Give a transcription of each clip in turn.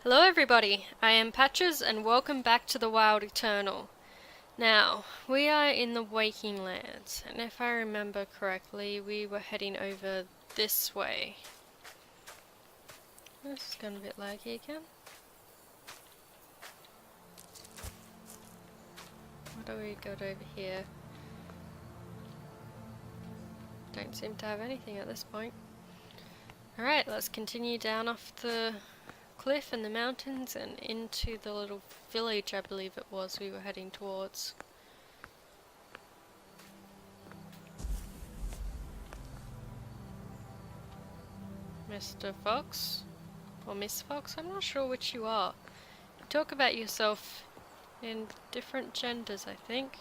Hello everybody, I am Patches and welcome back to the Wild Eternal. Now, we are in the Waking Lands, and if I remember correctly, we were heading over this way. This is going a bit laggy again. What do we got over here? Don't seem to have anything at this point. Alright, let's continue down off the cliff and the mountains and into the little village, I believe it was, we were heading towards. Mr. Fox? Or Miss Fox? I'm not sure which you are. You talk about yourself in different genders, I think.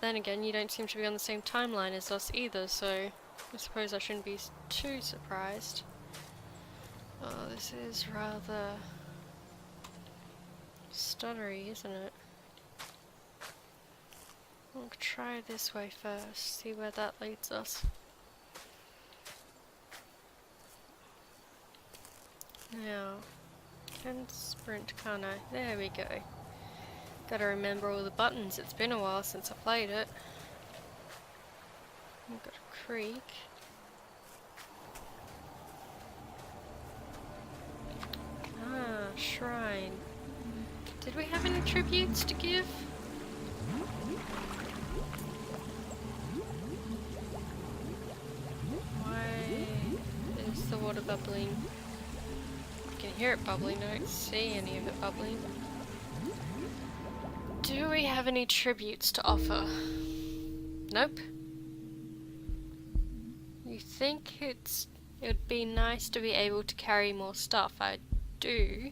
Then again, you don't seem to be on the same timeline as us either, so I suppose I shouldn't be too surprised. Oh, this is rather stuttery, isn't it? We'll try this way first, see where that leads us. Now, can sprint, can't I? There we go. Gotta remember all the buttons, it's been a while since I played it. We've got a creek. Ah, shrine. Did we have any tributes to give? Why is the water bubbling? I can hear it bubbling, I don't see any of it bubbling. Do we have any tributes to offer? Nope. You think it would be nice to be able to carry more stuff? I do.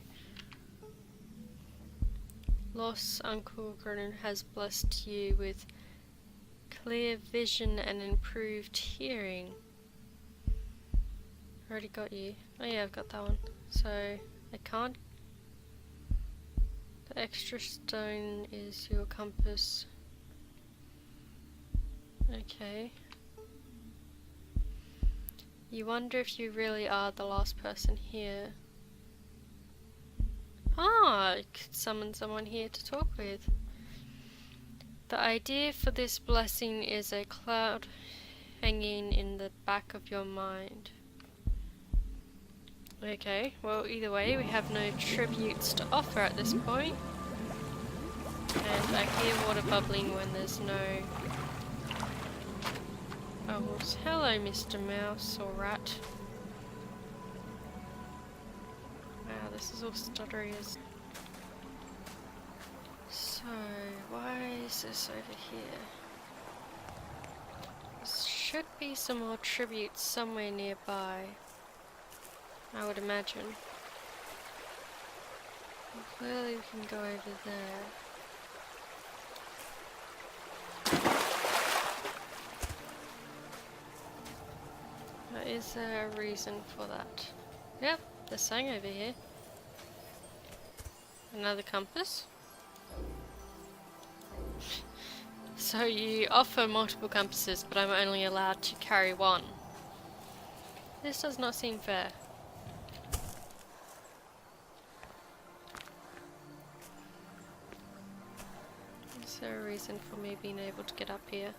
Lost Uncle Gordon has blessed you with clear vision and improved hearing. Already got you. Oh yeah, I've got that one. So, I can't. The extra stone is your compass. Okay. You wonder if you really are the last person here. Ah, I could summon someone here to talk with. The idea for this blessing is a cloud hanging in the back of your mind. Okay, well either way we have no tributes to offer at this point. And I hear water bubbling when there's no bubbles. Hello Mr. Mouse or Rat. Wow, this is all stuttery as... So, why is this over here? There should be some more tributes somewhere nearby, I would imagine. And clearly we can go over there. Is there a reason for that? Yep, there's something over here. Another compass. So you offer multiple compasses, but I'm only allowed to carry one. This does not seem fair. Is there a reason for me being able to get up here?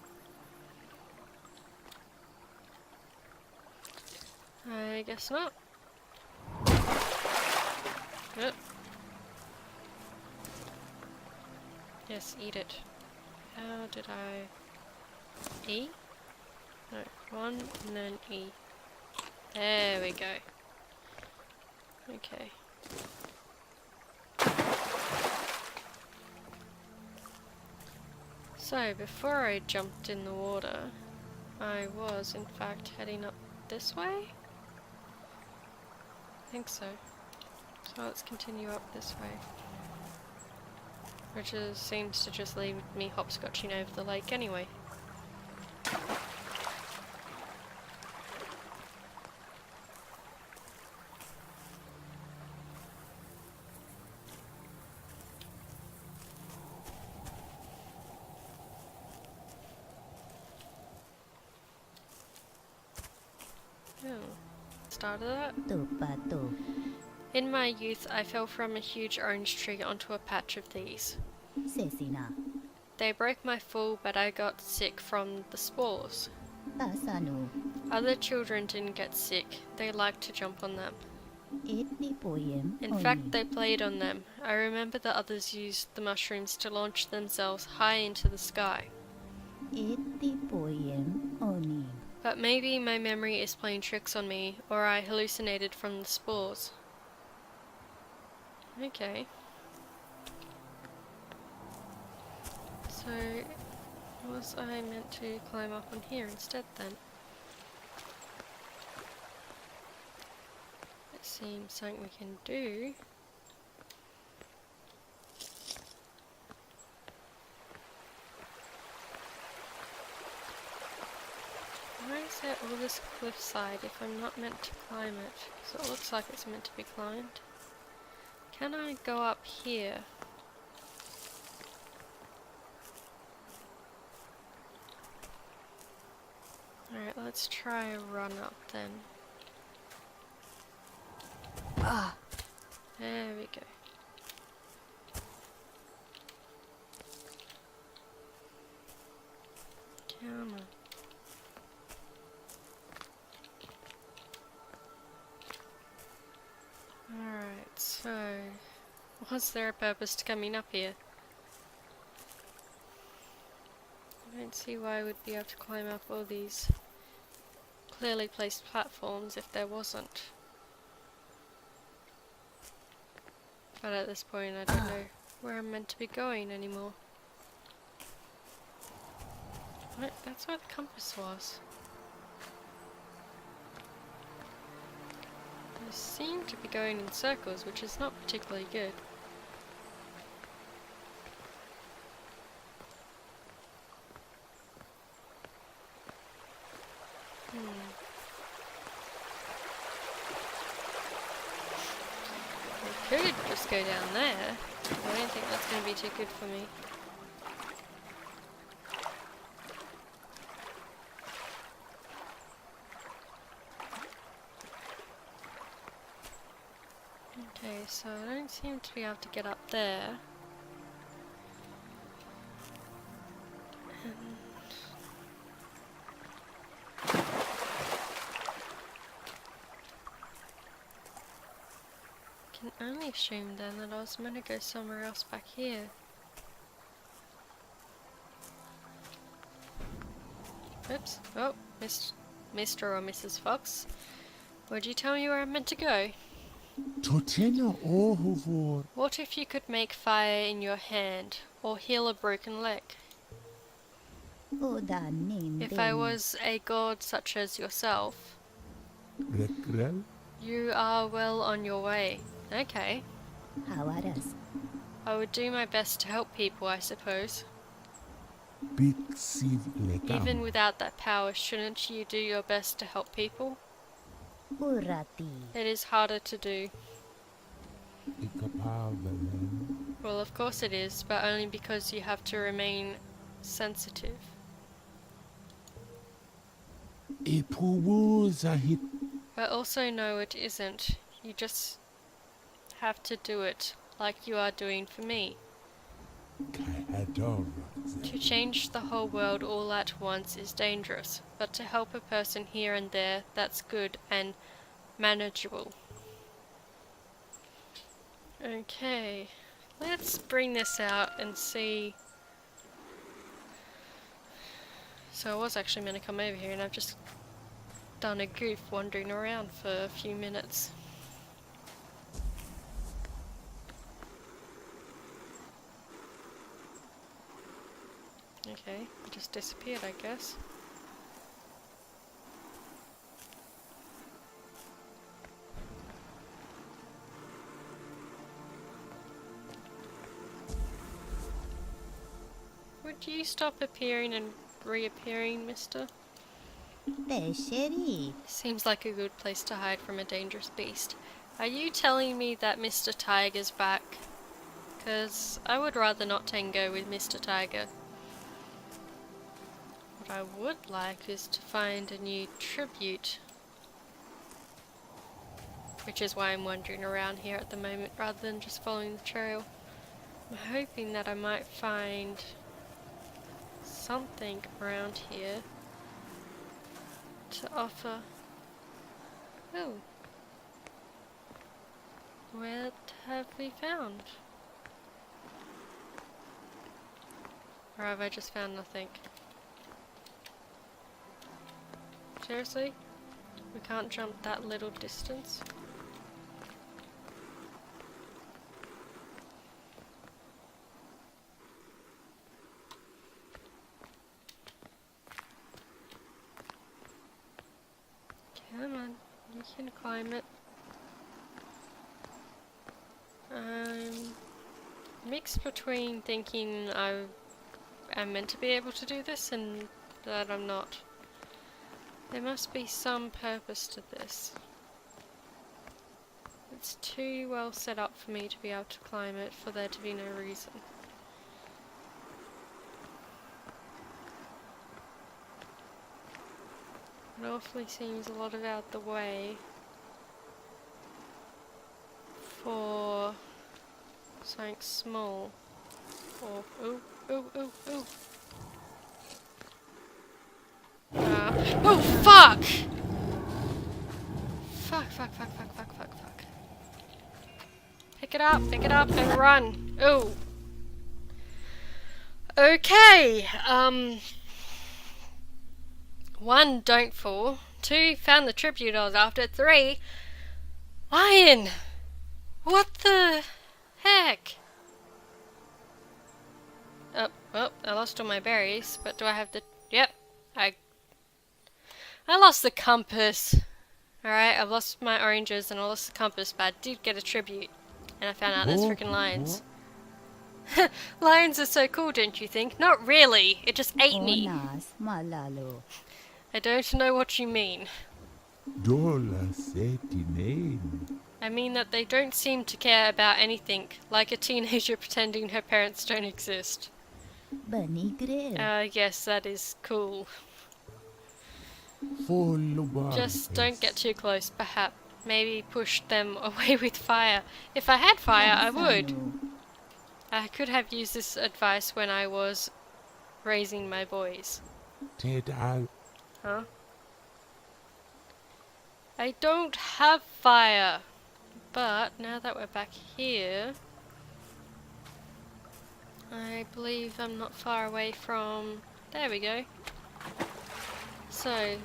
I guess not. Yep. Yes, eat it. How did I... E? No, 1 and then E. There we go. Okay. So, before I jumped in the water, I was in fact heading up this way? I think so. So let's continue up this way. Which seems to just leave me hopscotching over the lake anyway. Oh, started that? In my youth, I fell from a huge orange tree onto a patch of these. Sesina. They broke my fall, but I got sick from the spores. Tasanu. Other children didn't get sick. They liked to jump on them. Iti poem In oni. fact, they played on them. I remember the others used the mushrooms to launch themselves high into the sky. Iti poem oni. But maybe my memory is playing tricks on me, or I hallucinated from the spores. Okay. So, was I meant to climb up on here instead then? It seems something we can do. Why is there all this cliffside if I'm not meant to climb it? Because it looks like it's meant to be climbed. Can I go up here? Alright, let's try a run up then. Ah. There we go. Come on. Alright, so was there a purpose to coming up here? I don't see why I would be able to climb up all these clearly placed platforms if there wasn't. But at this point I don't know where I'm meant to be going anymore. What? That's where the compass was. I seem to be going in circles, which is not particularly good. I could just go down there. I don't think that's going to be too good for me. Okay, so I don't seem to be able to get up there. I can only assume then that I was meant to go somewhere else back here. Oops. Oh, Mr. or Mrs. Fox. Would you tell me where I'm meant to go? Totena ohuvor. What if you could make fire in your hand, or heal a broken leg? Oda nin. If I was a god such as yourself, Rekrel. you are well on your way. Okay. Hawaras. I would do my best to help people, I suppose. Big siv lekam. Even without that power, shouldn't you do your best to help people? Urati. It is harder to do. Ikapavelen. Well, of course it is, but only because you have to remain sensitive. Ipuwu zahit. But also no, it isn't. You just have to do it, like you are doing for me. Kahador. To change the whole world all at once is dangerous, but to help a person here and there, that's good and manageable. Okay, let's bring this out and see. So I was actually meant to come over here and I've just done a goof wandering around for a few minutes. Okay, it just disappeared, I guess. Would you stop appearing and reappearing, mister? Tesheri. Seems like a good place to hide from a dangerous beast. Are you telling me that Mr. Tiger's back? 'Cause I would rather not tango with Mr. Tiger. What I would like is to find a new tribute. which is why I'm wandering around here at the moment rather than just following the trail. I'm hoping that I might find something around here to offer. Oh. What have we found? Or have I just found nothing? Seriously? We can't jump that little distance? Come on, you can climb it. Mixed between thinking I am meant to be able to do this and that I'm not. There must be some purpose to this. It's too well set up for me to be able to climb it for there to be no reason. It awfully seems a lot of out the way for something small. Or ooh, ooh, ooh, ooh. Oh fuck! Fuck, fuck, fuck, fuck, fuck, fuck, fuck. Pick it up, and run. Ooh. Okay, 1, don't fall. 2, found the tribute I was after. 3, lion! What the heck? Oh, well, I lost all my berries, but do I have the... Yep, I lost the compass. Alright, I've lost my oranges and I lost the compass, but I did get a tribute. And I found out there's freaking lions. Lions are so cool, don't you think? Not really, it just ate me. Onas malalo. I don't know what you mean. Dola setinain. I mean that they don't seem to care about anything, like a teenager pretending her parents don't exist. Benigre. Yes, that is cool. Follobar. Just don't get too close, perhaps. Maybe push them away with fire. If I had fire, I would. I could have used this advice when I was raising my boys. Ted al. Huh? I don't have fire. But now that we're back here, I believe I'm not far away from... There we go. So,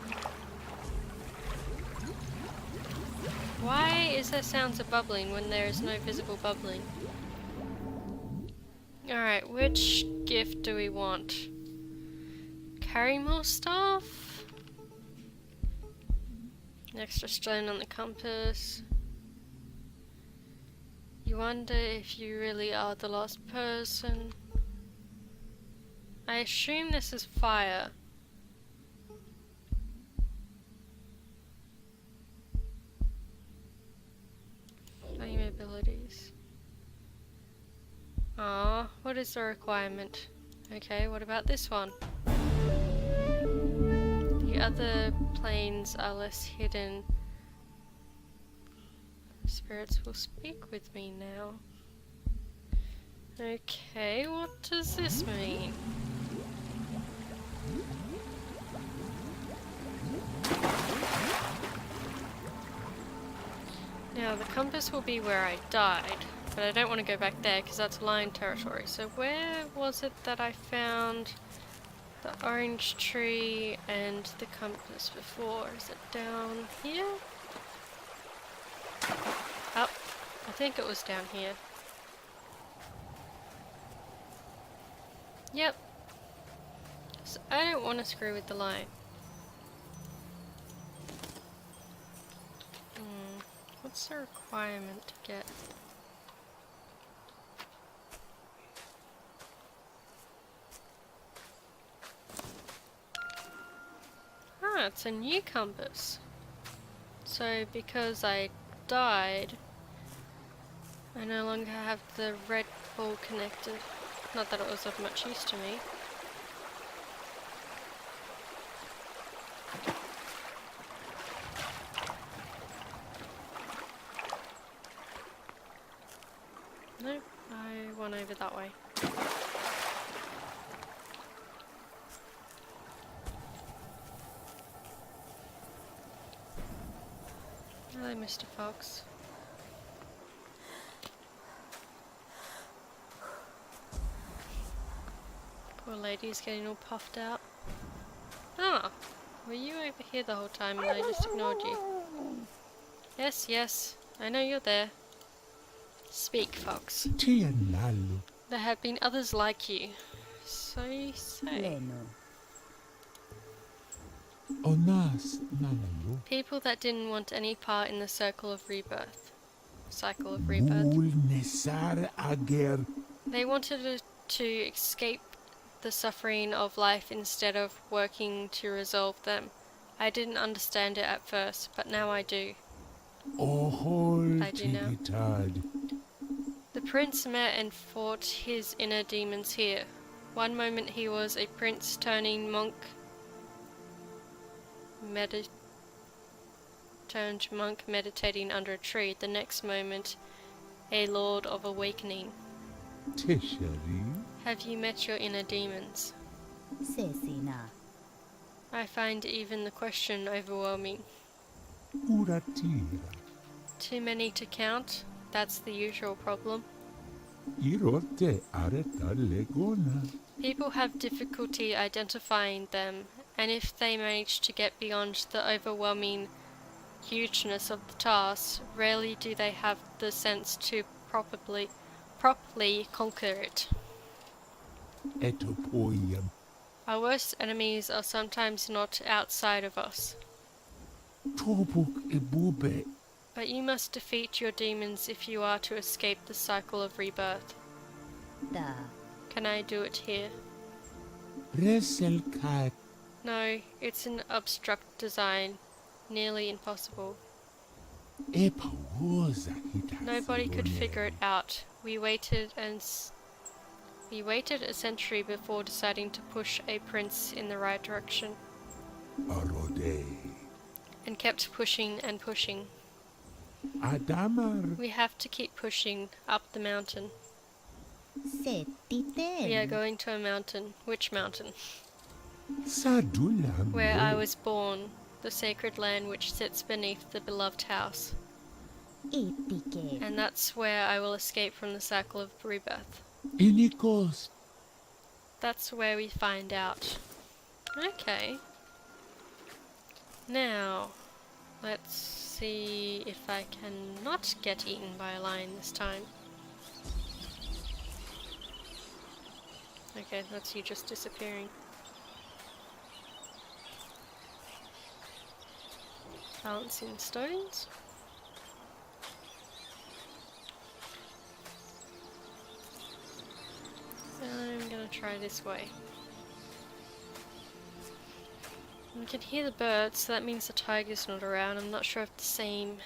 why is there sounds of bubbling when there is no visible bubbling? Alright, which gift do we want? Carry more stuff? An extra stone on the compass. You wonder if you really are the lost person. I assume this is fire. Flame abilities. Ah, what is the requirement? Okay, what about this one? The other planes are less hidden. Spirits will speak with me now. Okay, what does this mean? Now, the compass will be where I died, but I don't want to go back there because that's lion territory. So where was it that I found the orange tree and the compass before? Is it down here? Oh, I think it was down here. Yep. So I don't want to screw with the line. What's the requirement to get? Ah, it's a new compass. So because I died, I no longer have the red ball connected. Not that it was of much use to me. Nope, I went over that way. Hello, Mr. Fox. Poor lady's getting all puffed out. Ah, were you over here the whole time and I just ignored you? Yes, yes, I know you're there. Speak, Fox. Tianalo. There have been others like you. So you say. Leno. Onas nalalo. People that didn't want any part in the circle of rebirth. Cycle of rebirth. Mul nesar ager. They wanted to escape the suffering of life instead of working to resolve them. I didn't understand it at first, but now I do. Ohol I do now. tigitad. The prince met and fought his inner demons here. One moment he was a prince turning monk, turned monk meditating under a tree. The next moment, a lord of awakening. Tishari. Have you met your inner demons? Sesina. I find even the question overwhelming. Uratira. Too many to count? That's the usual problem. Irote areta legona. People have difficulty identifying them, and if they manage to get beyond the overwhelming hugeness of the task, rarely do they have the sense to properly conquer it. Etopoiam. Our worst enemies are sometimes not outside of us, Tobuk ebube. but you must defeat your demons if you are to escape the cycle of rebirth. Da. Can I do it here? Resel kai. No, it's an abstract design, nearly impossible. Epawoza hita. Nobody could figure it out. We waited a century before deciding to push a prince in the right direction, Arode. and kept pushing and pushing. Adamar. We have to keep pushing up the mountain. Setiten. We are going to a mountain. Which mountain? Sadulam. Where I was born, the sacred land which sits beneath the beloved house. Etike. And that's where I will escape from the cycle of rebirth. Inikos. That's where we find out. Okay. Now, let's see if I can not get eaten by a lion this time. Okay, that's you just disappearing. Balancing stones. I'm gonna try this way. You can hear the birds, so that means the tiger's not around. I'm not sure if the same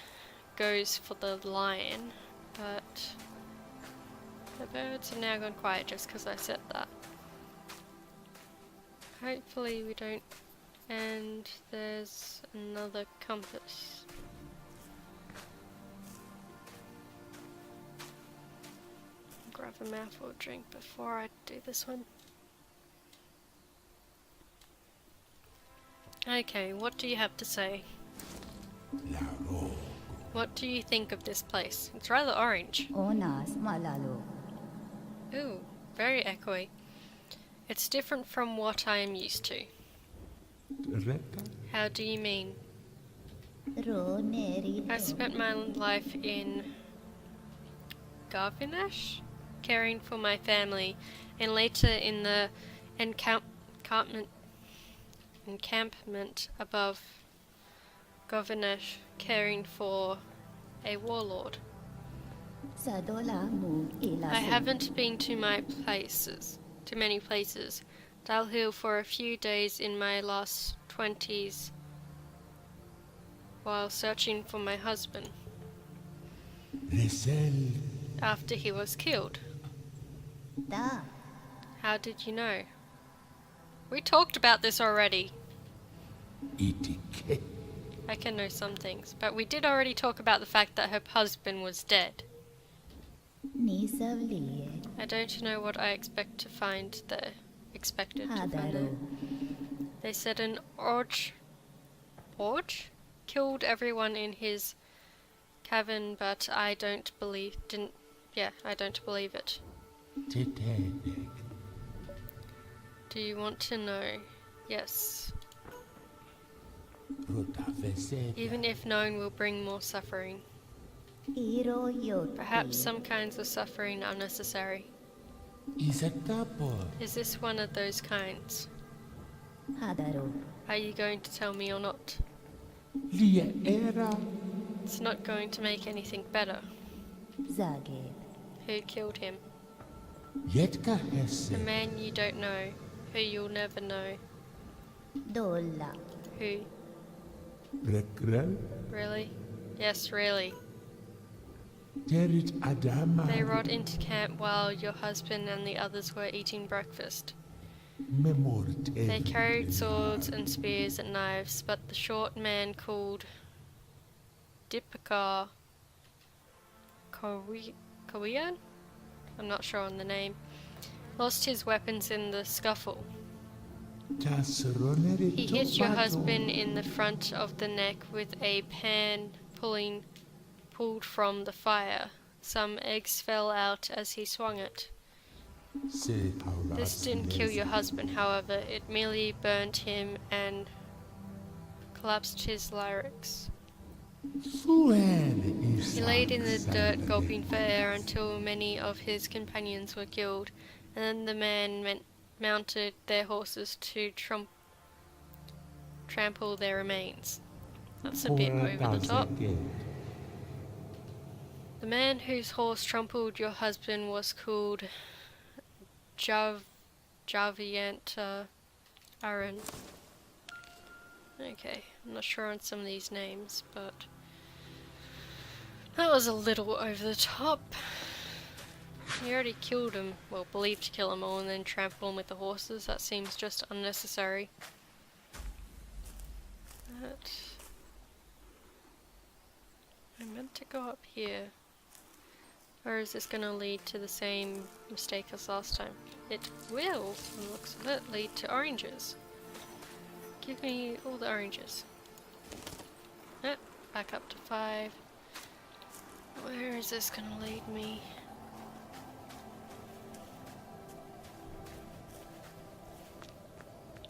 goes for the lion, but the birds have now gone quiet just because I said that. Hopefully we don't... And there's another compass. Grab a mouthful of drink before I do this one. Okay, what do you have to say? Laro. What do you think of this place? It's rather orange. Onas malalo. Ooh, very echoey. It's different from what I am used to. Reta. How do you mean? Ro neri. I spent my life in Garvinesh, caring for my family, and later in the encampment above Garvinesh, caring for a warlord. Sadola mu ila. I haven't been to many places. Dalhill for a few days in my last 20s while searching for my husband Resel. after he was killed. Da. How did you know? We talked about this already. Itike. I can know some things, but we did already talk about the fact that her husband was dead. Ni Misavlie. I don't know what I expect to find there. Expected to find there. Hadaro. They said an Orch killed everyone in his cavern, but I don't believe it. Titanic. Do you want to know? Yes. Rotaveseda. Even if knowing will bring more suffering. Iro yoti. Perhaps some kinds of suffering are necessary. Isatapo. Is this one of those kinds? Hadaro. Are you going to tell me or not? Lia era. It's not going to make anything better. Zaged. Who killed him? Yetka A hesse. man you don't know, who you'll never know. Dolla. Who? Rekrel. Really? Yes, really. Terit Adama. They rode into camp while your husband and the others were eating breakfast. Memort. They carried swords and spears and knives, but the short man called Dipakar Kawian? I'm not sure on the name. Lost his weapons in the scuffle. He hit your husband in the front of the neck with a pan pulled from the fire. Some eggs fell out as he swung it. This didn't kill your husband, however, it merely burnt him and collapsed his larynx. He laid in the dirt, gulping for air until many of his companions were killed, and then the man mounted their horses to trample their remains. That's a bit over the top. The man whose horse trampled your husband was called Javianta Aaron. Okay, I'm not sure on some of these names, but that was a little over the top. You already killed him, well, believed to kill them all, and then trample them with the horses. That seems just unnecessary. But I meant to go up here. Or is this going to lead to the same mistake as last time? It will, from the looks of it, lead to oranges. Give me all the oranges. Yep, back up to 5. Where is this going to lead me?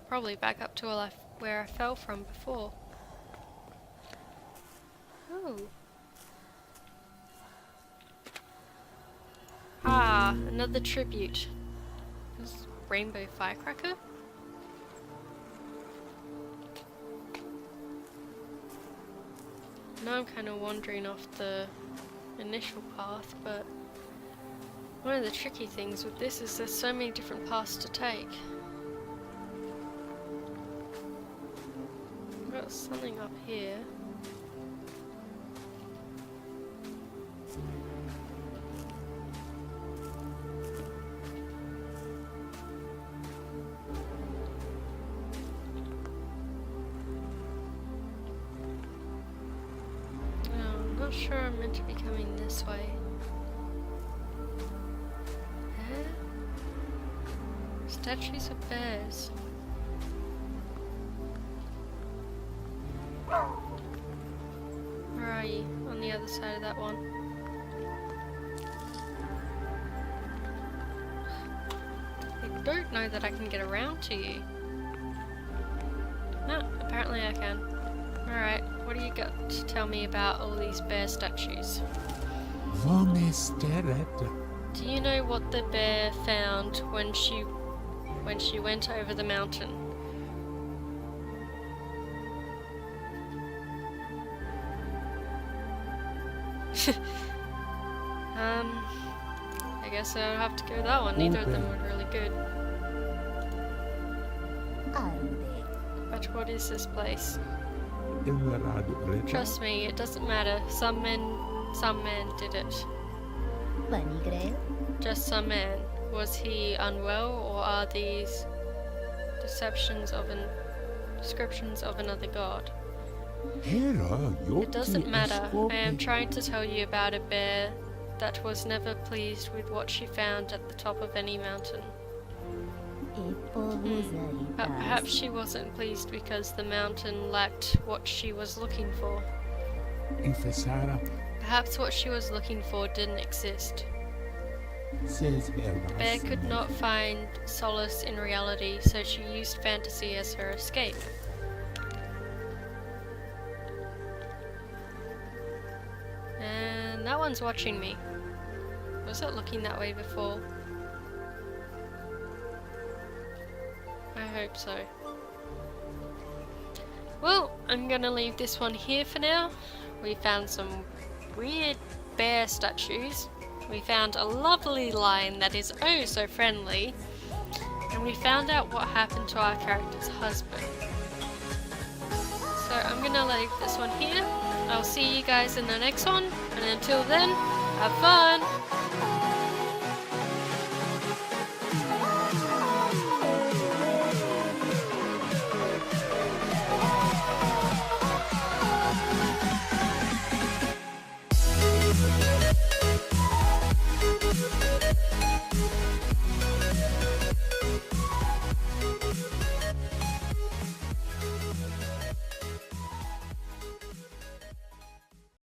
Probably back up to where I fell from before. Oh. Ah, another tribute. This rainbow firecracker? Now I'm kind of wandering off the initial path, but one of the tricky things with this is there's so many different paths to take. I've got something up here. Sure, I'm meant to be coming this way. Statues of bears. Where are you? On the other side of that one. I don't know that I can get around to you. No, apparently I can. Alright, what do you got to tell me about all these bear statues? Do you know what the bear found when she went over the mountain? I guess I'll have to go with that one. Neither of them were really good. But what is this place? Trust me, it doesn't matter. Some men did it. Vanigre. Just some man. Was he unwell, or are these descriptions of another god? It doesn't matter. I am trying to tell you about a bear that was never pleased with what she found at the top of any mountain. But perhaps she wasn't pleased because the mountain lacked what she was looking for. Ifesara Perhaps what she was looking for didn't exist. says The bear could not find solace in reality, so she used fantasy as her escape. And that one's watching me. Was it looking that way before? I hope so. Well, I'm gonna leave this one here for now. We found some weird bear statues. We found a lovely lion that is oh so friendly. And we found out what happened to our character's husband. So I'm gonna leave this one here. I'll see you guys in the next one. And until then, have fun!